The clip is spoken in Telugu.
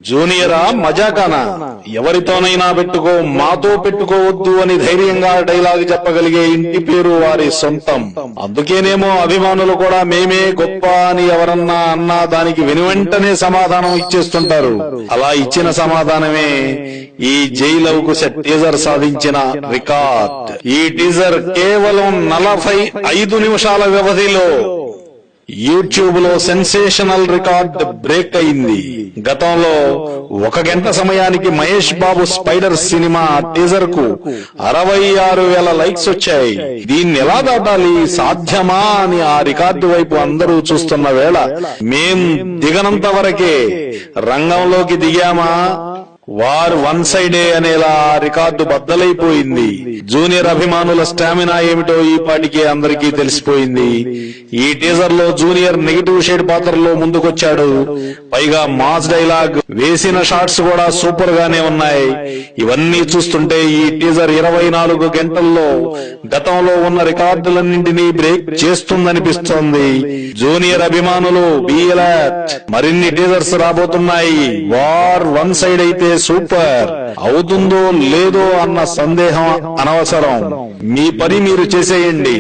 జూనియరా మజాకానా, ఎవరితోనైనా పెట్టుకో, మాతో పెట్టుకోవద్దు అని ధైర్యంగా డైలాగ్ చెప్పగలిగే ఇంటి పేరు వారి సొంతం. అందుకేనేమో అభిమానులు కూడా మేమే గొప్ప అని ఎవరన్నా అన్నా దానికి వెనువెంటనే సమాధానం ఇచ్చేస్తుంటారు. అలా ఇచ్చిన సమాధానమే ఈ జై లవకుశ టీజర్ సాధించిన రికార్డ్. ఈ టీజర్ కేవలం 45 నిమిషాల వ్యవధిలో యూట్యూబ్ లో సెన్సేషనల్ రికార్డ్ బ్రేక్ అయింది. గతంలో 1 గంట సమయానికి Mahesh Babu spider cinema teaser కు 66,000 లైక్స్ వచ్చాయి. దీన్ని ఎలా దాటాలి, సాధ్యమా అని ఆ రికార్డు వైపు అందరూ చూస్తున్న వేళ మేం దిగనంత వరకే రంగంలోకి దిగామా, వార్ వన్ సైడే అనేలా రికార్డు బద్దలైపోయింది. జూనియర్ అభిమానుల స్టామినా ఏమిటో ఈ పాటికే అందరికీ తెలిసిపోయింది. ఈ టీజర్ లో జూనియర్ నెగిటివ్ షేడ్ పాత్రలో ముందుకొచ్చాడు. పైగా మాస్ డైలాగ్ వేసిన షాట్స్ కూడా సూపర్ గానే ఉన్నాయి. ఇవన్నీ చూస్తుంటే ఈ టీజర్ 24 గంటల్లో గతంలో ఉన్న రికార్డులన్నింటినీ బ్రేక్ చేస్తుందనిపిస్తోంది. జూనియర్ అభిమానులు బీ అలర్ట్, మరిన్ని టీజర్స్ రాబోతున్నాయి. వార్ వన్ సైడ్ అయితే సూపర్, అవుతుందో లేదో అన్న సందేహం అనవసరం. మీ పని మీరు చేసేయండి.